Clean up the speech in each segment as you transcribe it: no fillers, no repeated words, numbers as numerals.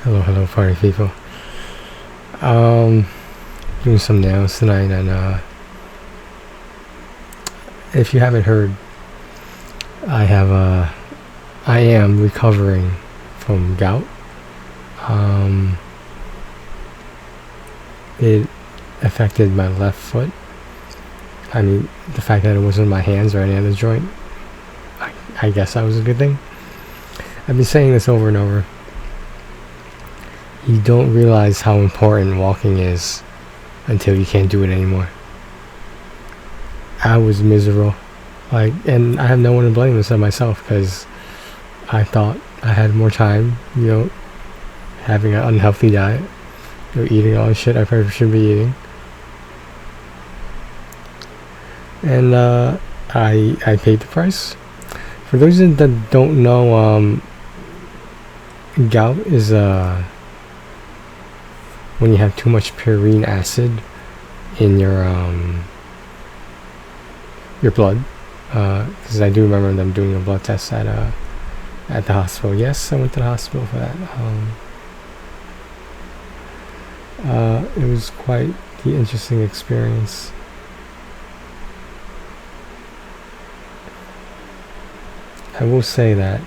Hello, party people. Doing some nails tonight, and if you haven't heard, I am recovering from gout. It affected my left foot. I mean, the fact that it wasn't my hands or any other joint, I guess that was a good thing. I've been saying this over and over. You don't realize how important walking is until you can't do it anymore. I was miserable, and I have no one to blame except myself, because I thought I had more time, having an unhealthy diet, eating all the shit I probably shouldn't be eating. And I paid the price. For those that don't know, gout is when you have too much purine acid in your blood. Because I do remember them doing a blood test at the hospital. Yes, I went to the hospital for that. It was quite the interesting experience. I will say that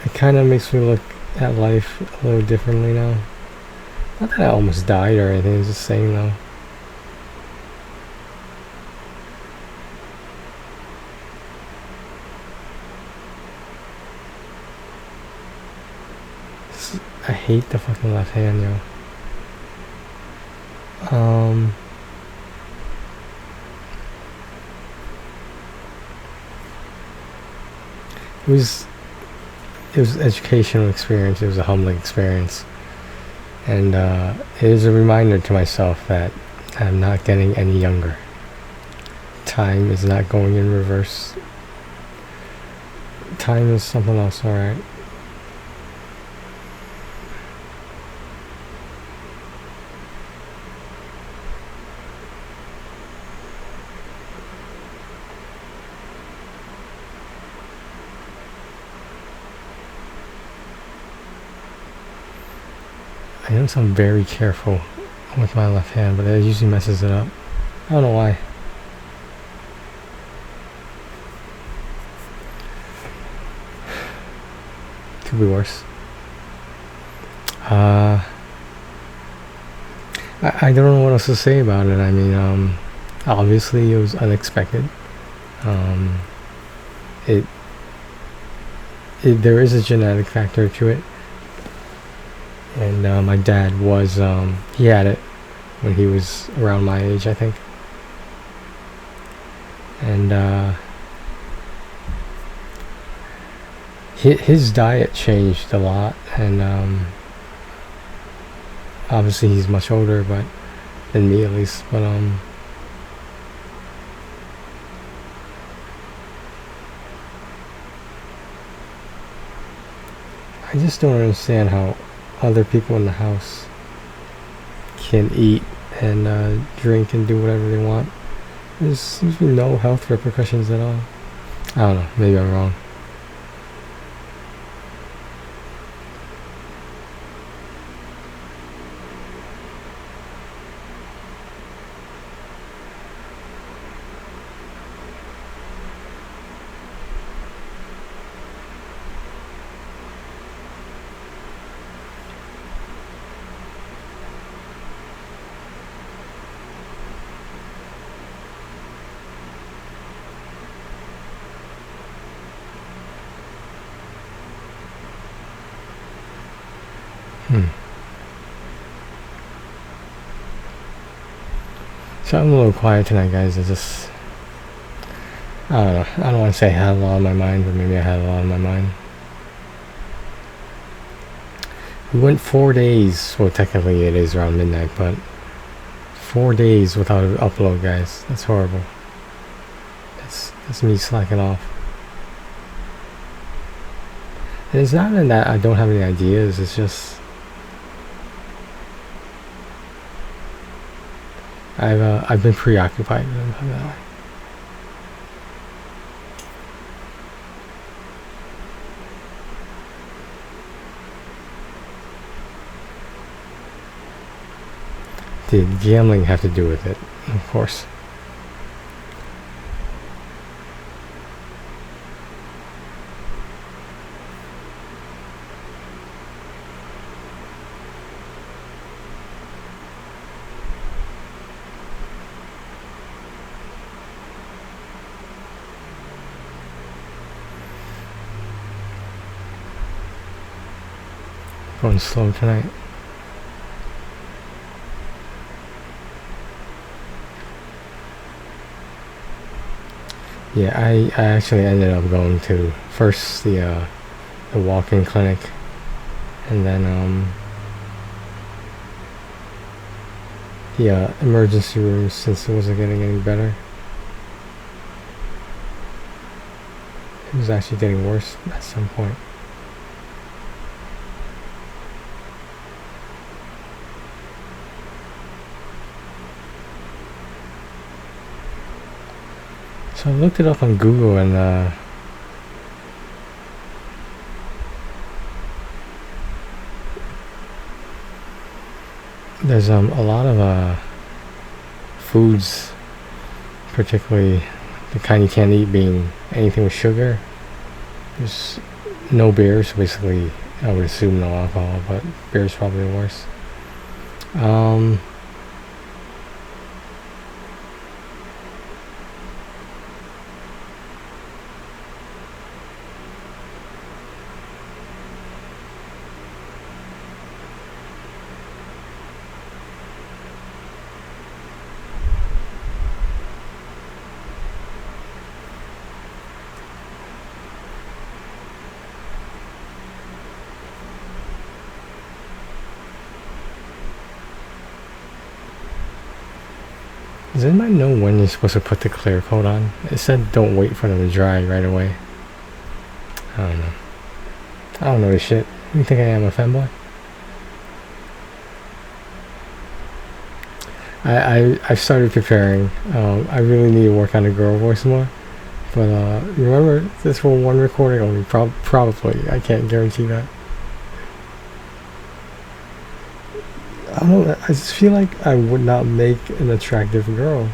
it kind of makes me look at life a little differently now. Not that I almost died or anything, I'm just saying though. I hate the fucking left hand, yo. It was an educational experience. It was a humbling experience, and it is a reminder to myself that I'm not getting any younger. Time is not going in reverse. Time is something else, alright. I notice I'm very careful with my left hand, but it usually messes it up. I don't know why. Could be worse. I don't know what else to say about it. I mean, obviously it was unexpected. There is a genetic factor to it. And my dad was, he had it when he was around my age, I think. And his diet changed a lot, and obviously he's much older than me, at least, but I just don't understand how other people in the house can eat and drink and do whatever they want. There seems to be no health repercussions at all. I don't know, maybe I'm wrong. So I'm a little quiet tonight, guys. I don't know. I don't want to say I had a lot on my mind, but maybe I had a lot on my mind. We went 4 days. Well, technically it is around midnight, but 4 days without an upload, guys. That's horrible. That's me slacking off. And it's not in that I don't have any ideas. It's just I've been preoccupied with that. Did gambling have to do with it? Of course. Going slow tonight. Yeah, I actually ended up going to first the walk-in clinic, and then the emergency room, since it wasn't getting any better. It was actually getting worse at some point. So I looked it up on Google, and there's a lot of foods, particularly the kind you can't eat, being anything with sugar. There's no beers, basically. I would assume no alcohol, but beer's probably the worst. Does anybody know when you're supposed to put the clear coat on? It said don't wait for them to dry right away. I don't know. I don't know this shit. You think I am a femboy? I've started preparing. I really need to work on the girl voice more. But remember, this for one recording only. Probably. I can't guarantee that. I don't know, I just feel like I would not make an attractive girl,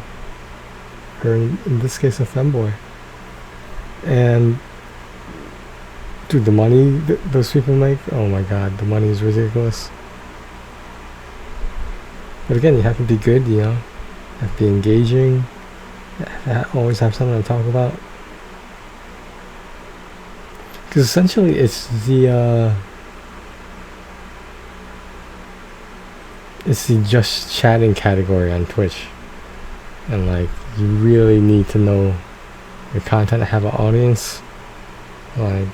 or in this case a femboy. And dude, the money those people make, oh my god, the money is ridiculous. But again, you have to be good, you know, you have to be engaging, always have something to talk about. Because essentially it's the just chatting category on Twitch, and like you really need to know your content to have an audience. Like,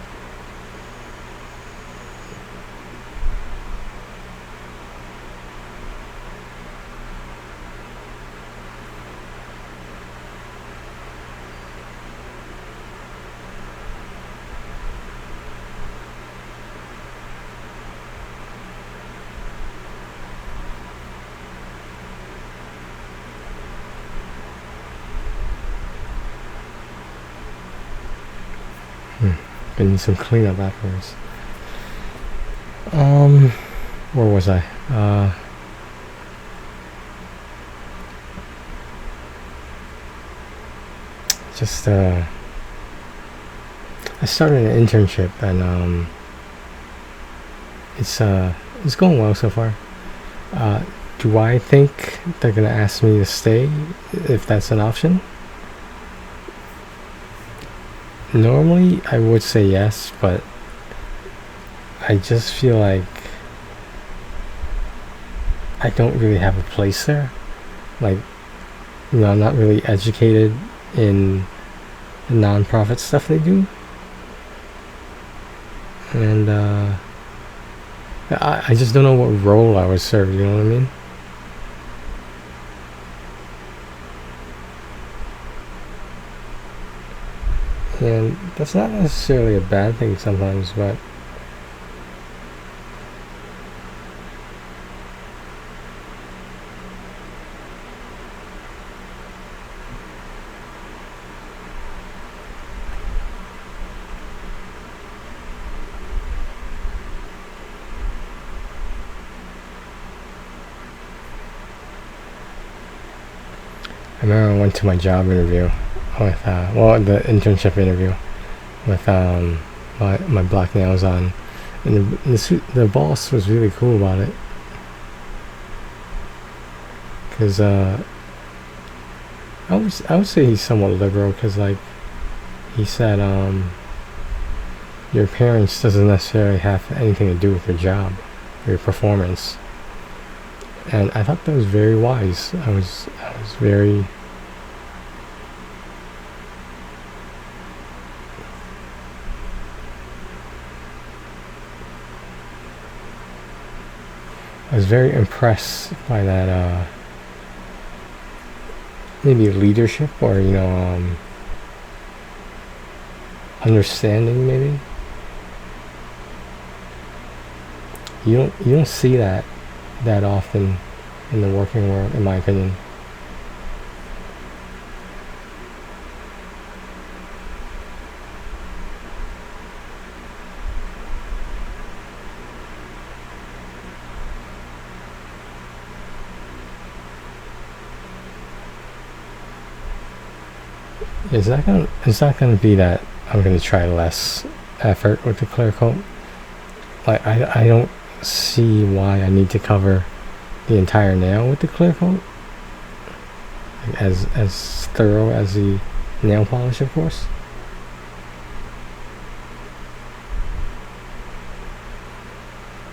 been some cleanup afterwards. Where was I? I started an internship, and it's going well so far. Do I think they're gonna ask me to stay if that's an option? Normally I would say yes, but I just feel like I don't really have a place there. Like, you know, I'm not really educated in the non-profit stuff they do, and I just don't know what role I would serve, you know what I mean? And that's not necessarily a bad thing sometimes, but I remember I went to my job interview with, the internship interview with my black nails on, and the boss was really cool about it, because I would say he's somewhat liberal, because like he said, your appearance doesn't necessarily have anything to do with your job, your performance. And I thought that was very wise. I was very impressed by that, maybe leadership, or understanding. Maybe you don't see that often in the working world, in my opinion. It's not gonna be that I'm gonna try less effort with the clear coat. Like I don't see why I need to cover the entire nail with the clear coat, like as thorough as the nail polish, of course.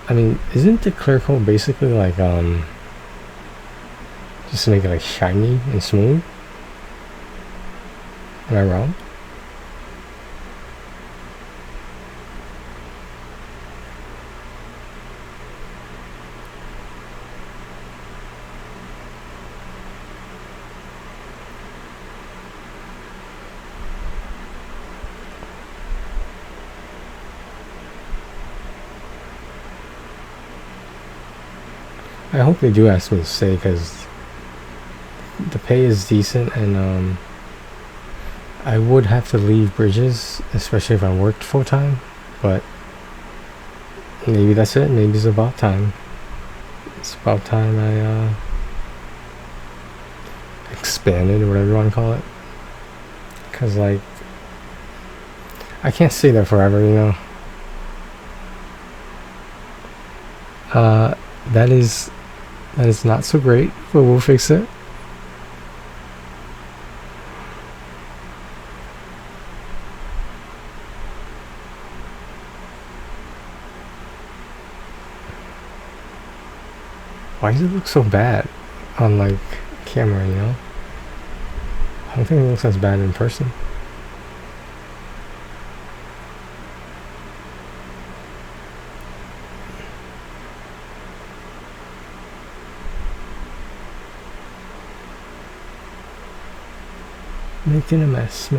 I mean, isn't the clear coat basically like just to make it like shiny and smooth? Am I wrong? I hope they do ask me to stay, because the pay is decent, and I would have to leave Bridges, especially if I worked full time, but maybe that's it. Maybe it's about time. It's about time I expanded, or whatever you want to call it. Because, like, I can't stay there forever, that is not so great, but we'll fix it. Why does it look so bad on, like, camera, I don't think it looks as bad in person. Making a mess.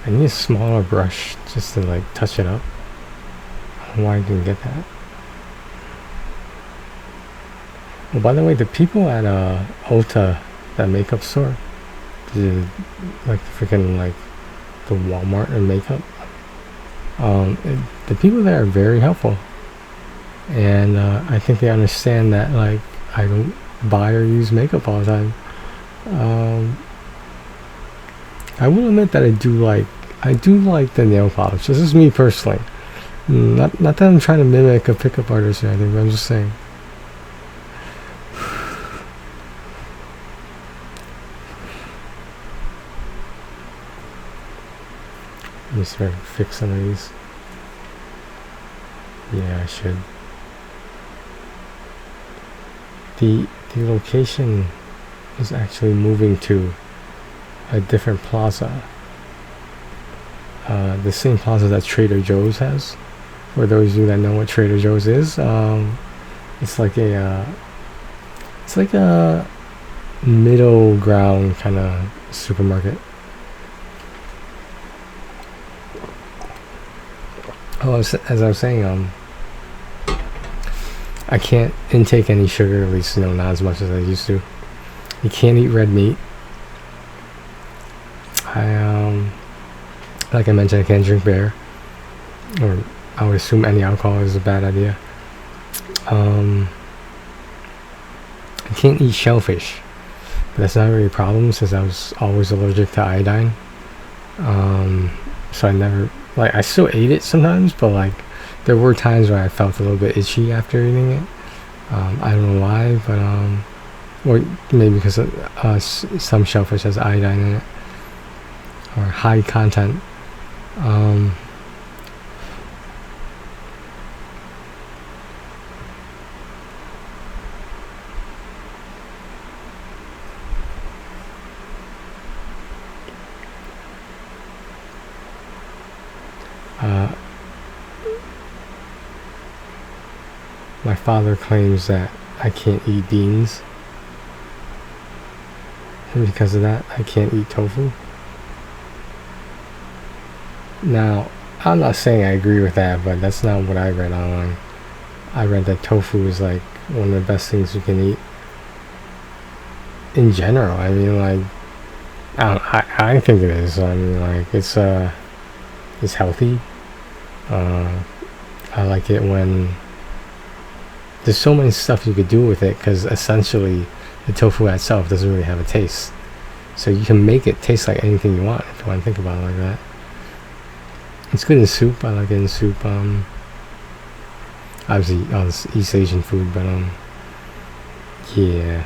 I need a smaller brush just to like touch it up. I don't know why I didn't get that. Well, by the way, the people at Ulta, that makeup store, the freaking like the Walmart and makeup, the people there are very helpful, and I think they understand that like I don't buy or use makeup all the time. I will admit that I do like the nail polish. This is me personally. Not that I'm trying to mimic a pickup artist or anything, but I'm just saying. Let me start to fix some of these. Yeah, I should. The location is actually moving to a different plaza. The same plaza that Trader Joe's has. For those of you that know what Trader Joe's is, it's like a middle ground kind of supermarket. Oh, as I was saying, I can't intake any sugar, at least not as much as I used to. You can't eat red meat. Like I mentioned, I can't drink beer, or I would assume any alcohol is a bad idea. I can't eat shellfish, but that's not really a problem since I was always allergic to iodine. So I never, like, I still ate it sometimes, but like there were times where I felt a little bit itchy after eating it. I don't know why, but or maybe because some shellfish has iodine in it, or high content. My father claims that I can't eat beans, and because of that, I can't eat tofu. Now, I'm not saying I agree with that, but that's not what I read online. I read that tofu is like one of the best things you can eat in general. I mean, like, I think it is. I mean, like, it's healthy. I like it when there's so many stuff you could do with it, because essentially the tofu itself doesn't really have a taste, so you can make it taste like anything you want if you want to think about it like that. It's good in soup. I like it in soup. Obviously all this East Asian food, but yeah.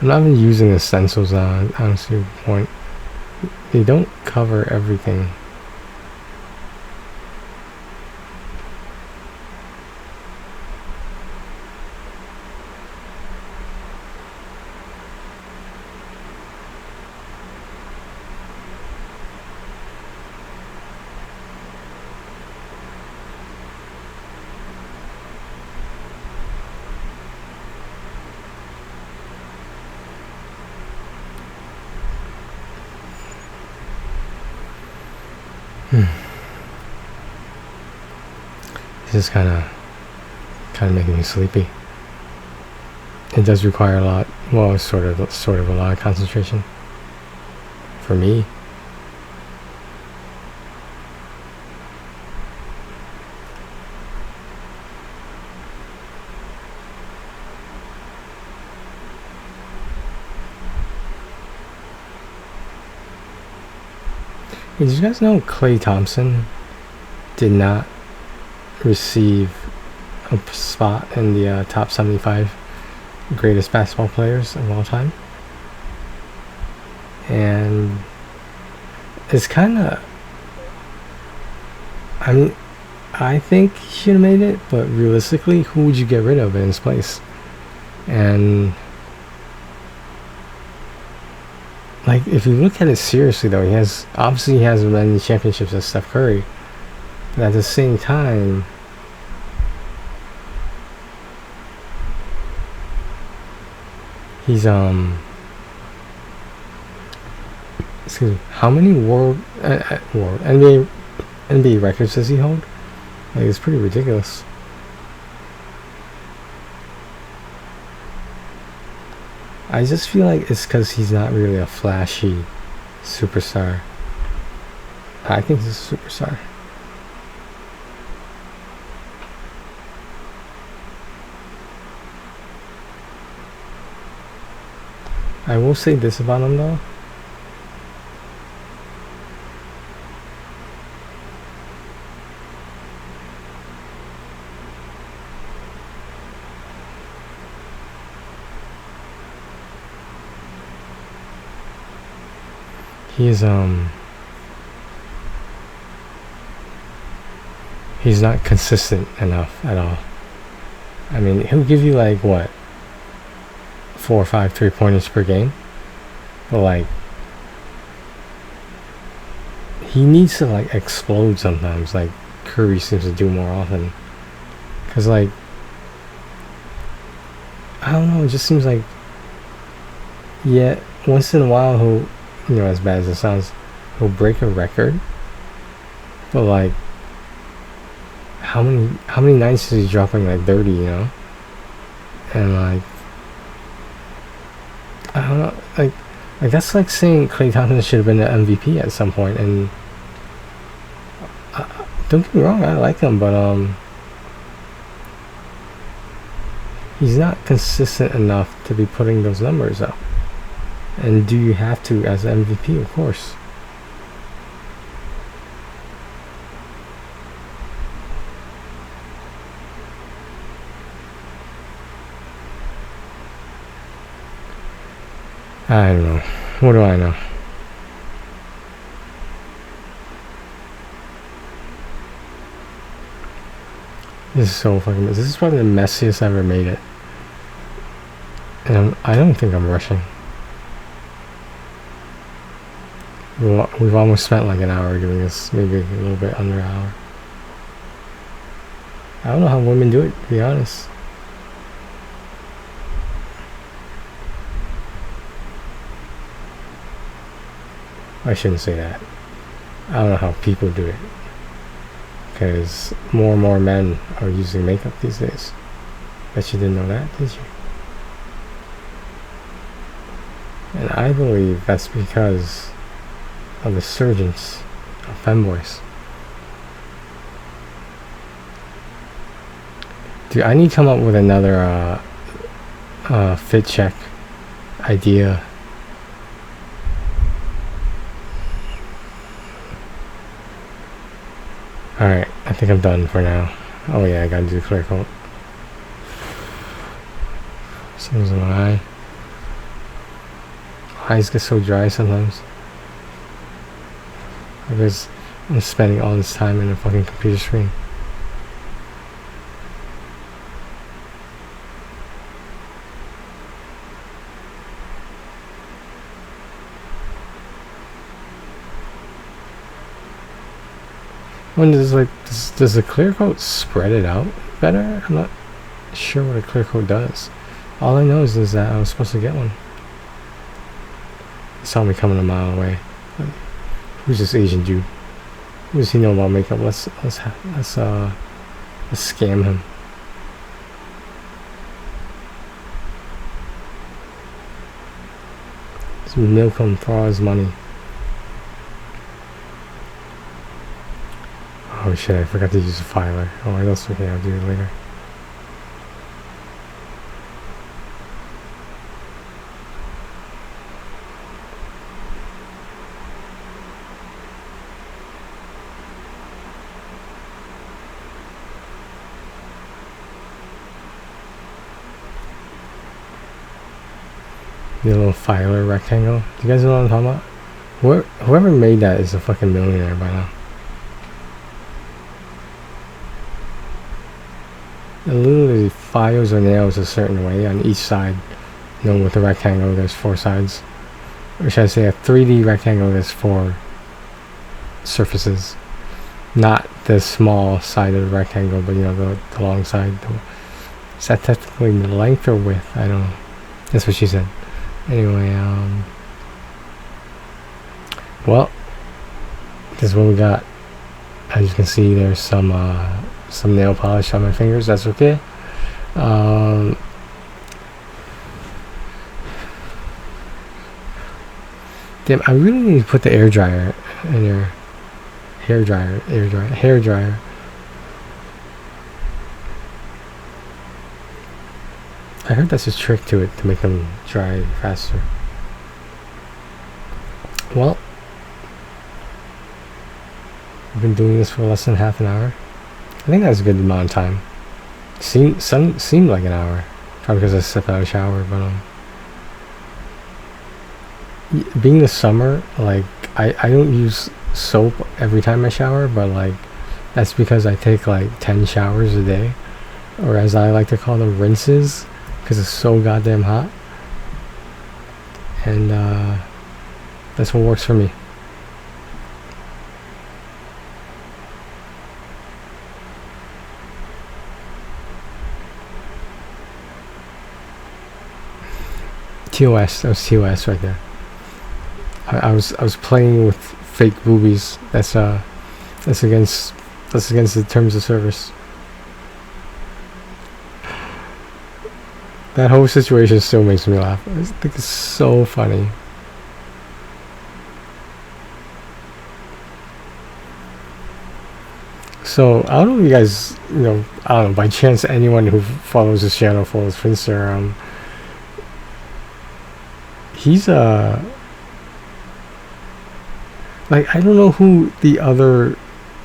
I'm not even using the stencils on, honestly, the point. They don't cover everything. This is kind of making me sleepy. It does require a lot, well, sort of a lot of concentration for me. Hey, did you guys know Klay Thompson did not receive a spot in the top 75 greatest basketball players of all time? And it's kind of, I mean, I think he should have made it, but realistically, who would you get rid of in his place? And like, if you look at it seriously though, he has as many championships as Steph Curry, but at the same time, he's excuse me, how many world NBA records does he hold? Like, it's pretty ridiculous. I just feel like it's because he's not really a flashy superstar. I think he's a superstar. I will say this about him though. He's not consistent enough at all. I mean, he'll give you like what, 4 or 5 3-pointers per game, but like, he needs to like explode sometimes, like Curry seems to do more often. Cause like, I don't know, it just seems like, yeah, once in a while he'll, you know, as bad as it sounds, he'll break a record, but like, how many nights is he dropping like 30, you know? And like, I don't know, like that's like saying Klay Thompson should have been an MVP at some point. And don't get me wrong, I like him, but he's not consistent enough to be putting those numbers up. And do you have to as an MVP? Of course. I don't know. What do I know? This is so fucking... This is probably the messiest I've ever made it. And I don't think I'm rushing. We've almost spent like an hour doing this. Maybe a little bit under an hour. I don't know how women do it, to be honest. I shouldn't say that. I don't know how people do it. Because more and more men are using makeup these days. Bet you didn't know that, did you? And I believe that's because of the surgence of femboys. Dude, I need to come up with another fit check idea. Alright, I think I'm done for now. Oh yeah, I gotta do the clear coat. Seems in my eye. Eyes get so dry sometimes. Because I'm spending all this time in a fucking computer screen. When does like does the clear coat spread it out better? I'm not sure what a clear coat does. All I know is that I was supposed to get one. He saw me coming a mile away. Who's this Asian dude? What does he know about makeup? Let's scam him. Let's milk him for all his money. Oh shit, I forgot to use a filer. Oh, that's okay, I'll do it later. The little filer rectangle. Do you guys know what I'm talking about? Whoever made that is a fucking millionaire by now. It literally files or nails a certain way on each side. You know, with a rectangle there's 4 sides. Or should I say a 3D rectangle there's 4 surfaces. Not the small side of the rectangle, but you know, the long side. Is that technically the length or width? I don't know. That's what she said. Anyway, well, this is what we got. As you can see, there's some nail polish on my fingers. That's okay. Damn, I really need to put the air dryer in your hair dryer. I heard that's a trick to it to make them dry faster. Well, I've been doing this for less than half an hour. I think that's a good amount of time. Seemed like an hour, probably because I stepped out of the shower. But being the summer, like I don't use soap every time I shower, but like that's because I take like 10 showers a day, or as I like to call them, rinses. Because it's so goddamn hot. And that's what works for me. TOS, that was TOS right there. I was playing with fake boobies. That's against the terms of service. That whole situation still makes me laugh. I just think it's so funny. So I don't know if you guys, I don't know, by chance anyone who follows this channel follows Finster. He's like, I don't know who the other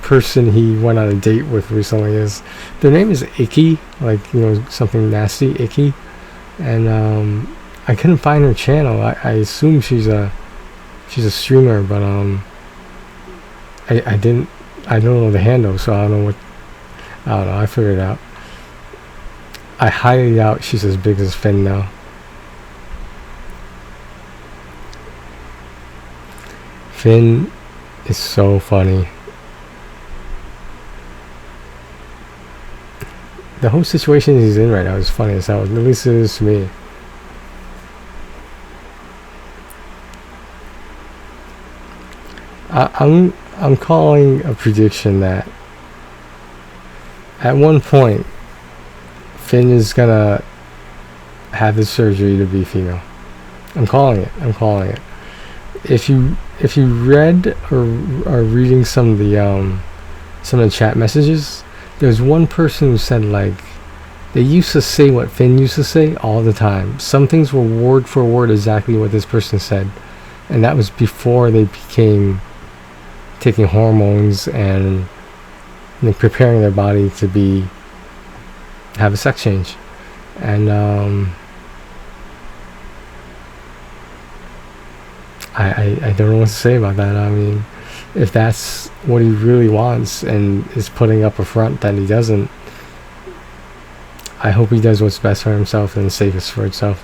person he went on a date with recently is. Their name is Icky, like, something nasty, Icky. And I couldn't find her channel. I assume she's a streamer, but I don't know the handle, so I don't know I figured it out. I highly doubt she's as big as Finn now. Finn is so funny. The whole situation he's in right now is funny as hell. At least it is to me. I'm calling a prediction that at one point Finn is gonna have the surgery to be female. I'm calling it. If you read or are reading some of the chat messages, there's one person who said, like, they used to say what Finn used to say all the time. Some things were word for word exactly what this person said, and that was before they became taking hormones and preparing their body to have a sex change. And I don't know what to say about that. I mean, if that's what he really wants and is putting up a front that he doesn't, I hope he does what's best for himself and safest for himself.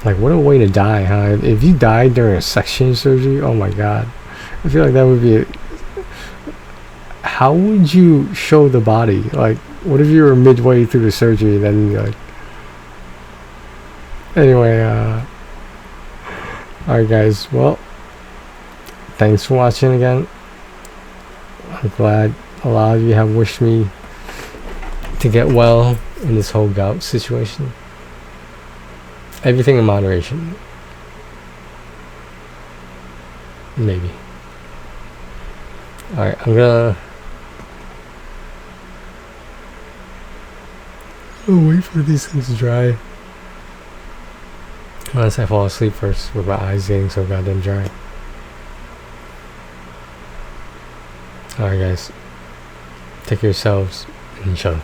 Like, what a way to die, huh? If you died during a sex change surgery, oh my god. I feel like that would be how would you show the body? Like, what if you were midway through the surgery and then you're like... Anyway, alright guys, well, thanks for watching again. I'm glad a lot of you have wished me to get well in this whole gout situation. Everything in moderation. Maybe. Alright, I'm gonna wait for these things to dry. Unless I fall asleep first with my eyes getting so goddamn dry. Alright guys. Take care of yourselves and each other.